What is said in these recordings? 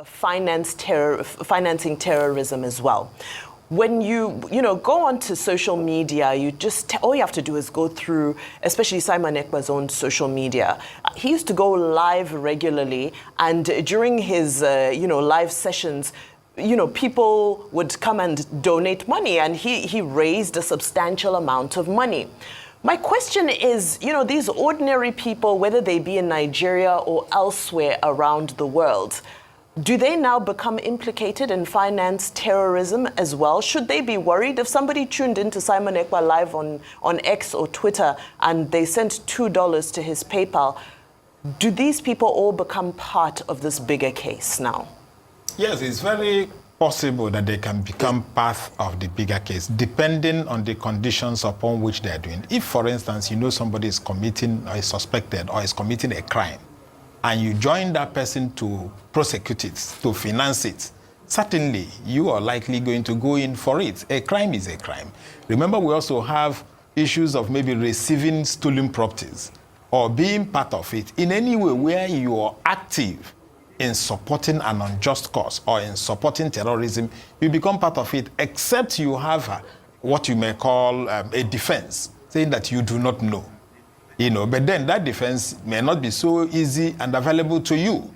financing terrorism as well. When you go onto social media, all you have to do is go through, especially Simon Ekpa's own social media. He used to go live regularly, and during his live sessions, people would come and donate money, and he raised a substantial amount of money. My question is, these ordinary people, whether they be in Nigeria or elsewhere around the world, do they now become implicated in finance terrorism as well? Should they be worried if somebody tuned into Simon Ekpa live on X or Twitter and they sent $2 to his PayPal? Do these people all become part of this bigger case now? Yes, it's very possible that they can become part of the bigger case, depending on the conditions upon which they are doing. If, for instance, somebody is committing or is suspected or is committing a crime, and you join that person to prosecute it, to finance it, certainly you are likely going to go in for it. A crime is a crime. Remember, we also have issues of maybe receiving stolen properties or being part of it in any way where you are active in supporting an unjust cause or in supporting terrorism. You become part of it, except you have what you may call a defense, saying that you do not know. But then that defense may not be so easy and available to you.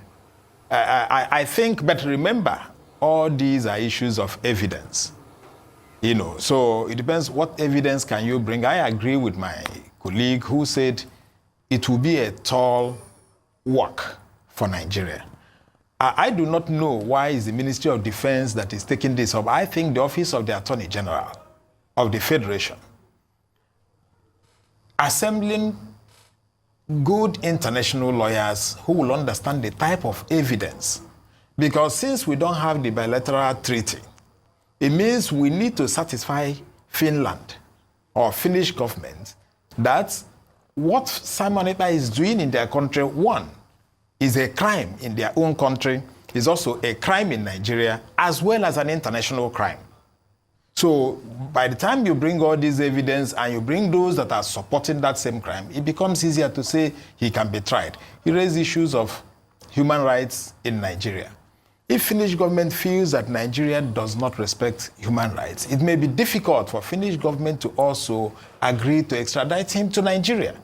I think, but remember, all these are issues of evidence. So it depends what evidence can you bring. I agree with my colleague who said it will be a tall work for Nigeria. I do not know why it's the Ministry of Defense that is taking this up. I think the Office of the Attorney General of the Federation, assembling good international lawyers who will understand the type of evidence. Because since we don't have the bilateral treaty, it means we need to satisfy Finland or Finnish government that what Simon Ekpa is doing in their country, one, is a crime in their own country, is also a crime in Nigeria, as well as an international crime. So by the time you bring all this evidence and you bring those that are supporting that same crime, it becomes easier to say he can be tried. He raised issues of human rights in Nigeria. If Finnish government feels that Nigeria does not respect human rights, it may be difficult for Finnish government to also agree to extradite him to Nigeria.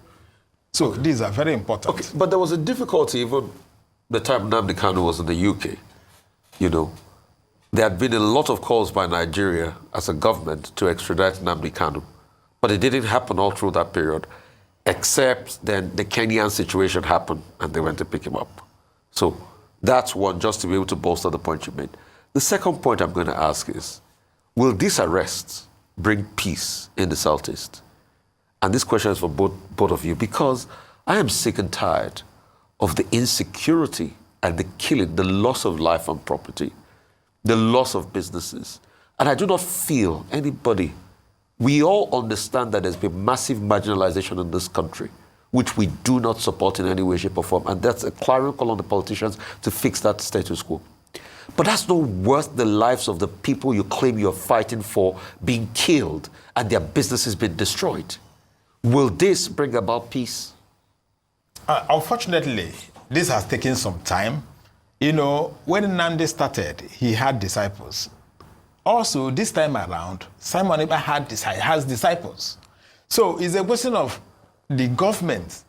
So these are very important. Okay, but there was a difficulty even the time Nnamdi Kanu was in the UK, There had been a lot of calls by Nigeria as a government to extradite Nnamdi Kanu, but it didn't happen all through that period, except then the Kenyan situation happened and they went to pick him up. So that's one, just to be able to bolster the point you made. The second point I'm going to ask is, will these arrests bring peace in the Southeast? And this question is for both of you, because I am sick and tired of the insecurity and the killing, the loss of life and property, the loss of businesses. And I do not feel anybody, we all understand that there's been massive marginalization in this country, which we do not support in any way, shape or form. And that's a clarion call on the politicians to fix that status quo. But that's not worth the lives of the people you claim you're fighting for being killed and their businesses being destroyed. Will this bring about peace? Unfortunately, this has taken some time. When Nnamdi started, he had disciples. Also, this time around, Simon Ekpa has disciples. So it's a question of the government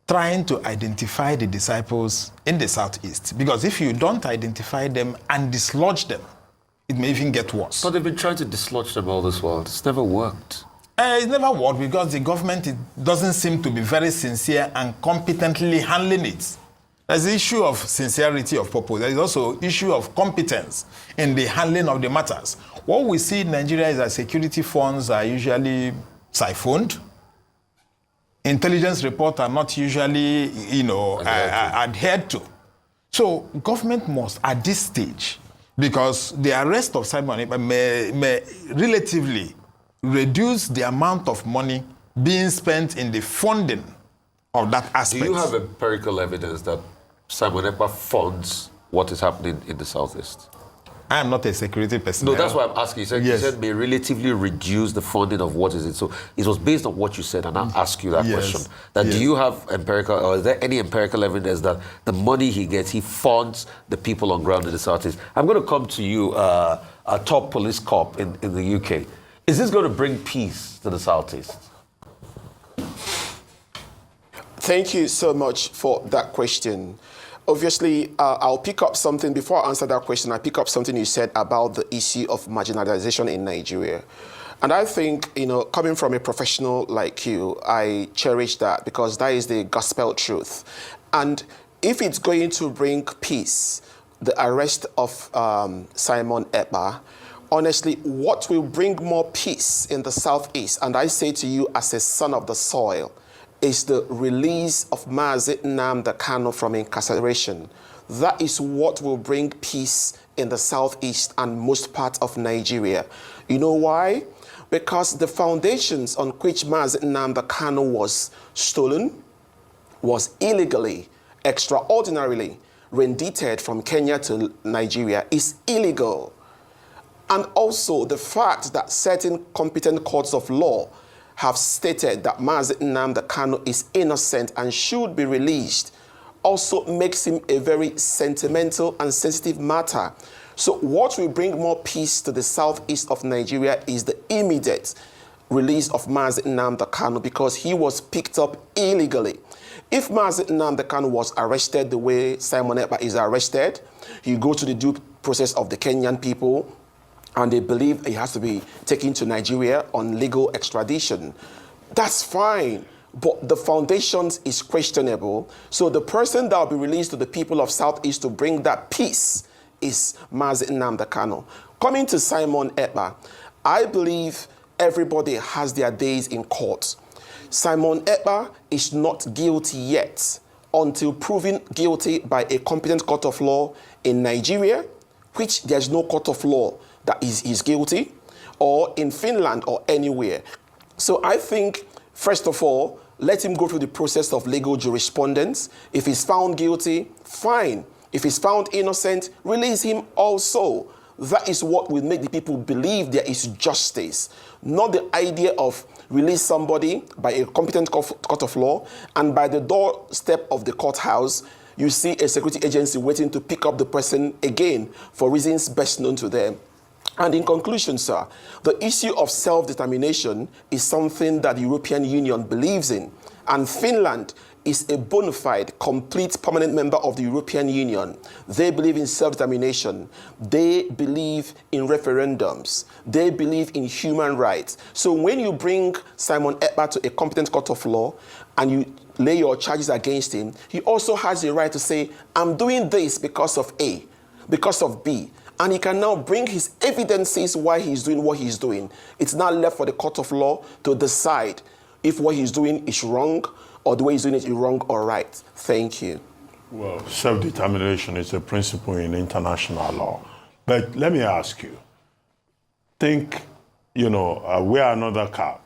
trying to identify the disciples in the Southeast. Because if you don't identify them and dislodge them, it may even get worse. But they've been trying to dislodge them all this while. It's never worked. It's never worked because the government doesn't seem to be very sincere and competently handling it. There's the issue of sincerity of purpose. There is also issue of competence in the handling of the matters. What we see in Nigeria is that security funds are usually siphoned. Intelligence reports are not usually, adhered to. So government must, at this stage, because the arrest of Simon Ekpa may relatively reduce the amount of money being spent in the funding of that aspect. Do you have empirical evidence that Simon Ekpa funds what is happening in the Southeast? I am not a security person. No, that's why I'm asking. You Yes. said may relatively reduce the funding of what is it. So it was based on what you said, and I'll ask you that Yes. question. That Yes. do you have empirical, or is there any empirical evidence that the money he gets, he funds the people on ground in the Southeast? I'm going to come to you, a top police cop in the UK. Is this going to bring peace to the Southeast? Thank you so much for that question. Obviously, I'll pick up something, before I answer that question, I pick up something you said about the issue of marginalization in Nigeria. And I think, coming from a professional like you, I cherish that because that is the gospel truth. And if it's going to bring peace, the arrest of Simon Ekpa, honestly, what will bring more peace in the Southeast, and I say to you as a son of the soil, is the release of Mazi Nnamdi Kanu from incarceration. That is what will bring peace in the Southeast and most parts of Nigeria. You know why? Because the foundations on which Mazi Nnamdi Kanu was stolen, was illegally, extraordinarily rendited from Kenya to Nigeria, is illegal. And also the fact that certain competent courts of law have stated that Mazi Nnamdi Kanu is innocent and should be released also makes him a very sentimental and sensitive matter. So what will bring more peace to the southeast of Nigeria is the immediate release of Mazi Nnamdi Kanu because he was picked up illegally. If Mazi Nnamdi Kanu was arrested the way Simon Ekpa is arrested, he goes to the due process of the Kenyan people, and they believe he has to be taken to Nigeria on legal extradition. That's fine, but the foundations is questionable. So the person that will be released to the people of Southeast to bring that peace is Mazi Nnamdi Kanu. Coming to Simon Ekpa, I believe everybody has their days in court. Simon Ekpa is not guilty yet until proven guilty by a competent court of law in Nigeria, which there's no court of law that is guilty, or in Finland or anywhere. So I think, first of all, let him go through the process of legal jurisprudence. If he's found guilty, fine. If he's found innocent, release him also. That is what will make the people believe there is justice, not the idea of release somebody by a competent court of law, and by the doorstep of the courthouse, you see a security agency waiting to pick up the person again for reasons best known to them. And in conclusion, sir, the issue of self-determination is something that the European Union believes in. And Finland is a bona fide, complete, permanent member of the European Union. They believe in self-determination. They believe in referendums. They believe in human rights. So when you bring Simon Ekpa to a competent court of law and you lay your charges against him, he also has the right to say, I'm doing this because of A, because of B. And he can now bring his evidences why he's doing what he's doing. It's not left for the court of law to decide if what he's doing is wrong or the way he's doing it is wrong or right. Thank you. Well, self-determination is a principle in international law. But let me ask you, think, wear another cap.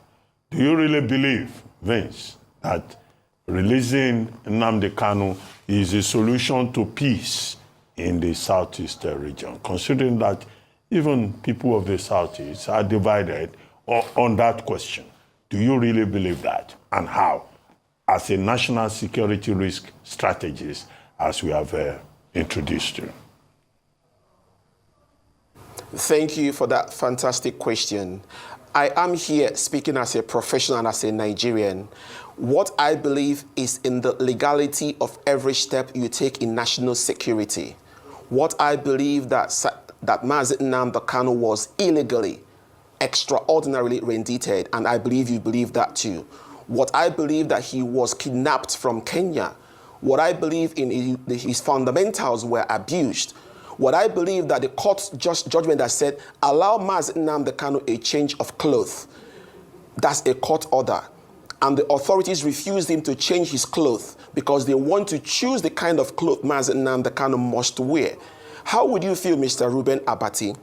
Do you really believe, Vince, that releasing Nnamdi Kanu is a solution to peace in the Southeast region, considering that even people of the Southeast are divided on that question? Do you really believe that? And how? As a national security risk strategist, as we have introduced you. Thank you for that fantastic question. I am here speaking as a professional and as a Nigerian. What I believe is in the legality of every step you take in national security. What I believe that Mazi Nnamdi Kanu was illegally, extraordinarily rendited, and I believe you believe that too. What I believe that he was kidnapped from Kenya. What I believe in his fundamentals were abused. What I believe that the court's judgment that said, allow Mazi Nnamdi Kanu a change of clothes. That's a court order. And the authorities refused him to change his clothes because they want to choose the kind of clothes Mazi Nnamdi Kanu must wear. How would you feel, Mr. Ruben Abati,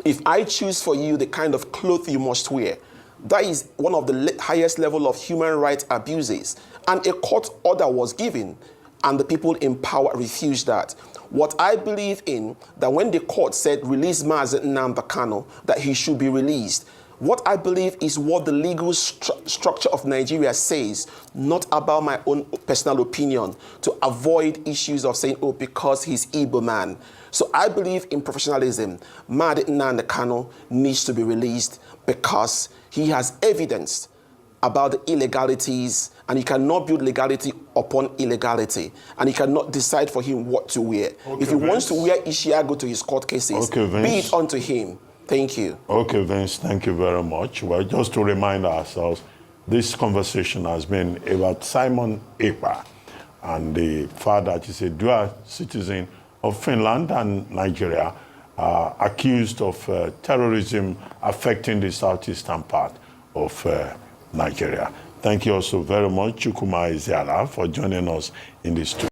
if I choose for you the kind of clothes you must wear? That is one of the highest level of human rights abuses. And a court order was given, and the people in power refused that. What I believe in, that when the court said release Mazi Nnamdi Kanu, that he should be released, what I believe is what the legal structure of Nigeria says, not about my own personal opinion, to avoid issues of saying, oh, because he's Igbo man. So I believe in professionalism. Mazi Nnamdi Kanu needs to be released because he has evidence about the illegalities, and he cannot build legality upon illegality, and he cannot decide for him what to wear. Okay, if he wants to wear Ishiago to his court cases, be it unto him. Thank you. Okay, Vince, thank you very much. Well, just to remind ourselves, this conversation has been about Simon Ekpa and the fact that he's a dual citizen of Finland and Nigeria, accused of terrorism affecting the southeastern part of Nigeria. Thank you also very much, Chukwuma Ezeala, for joining us in this studio.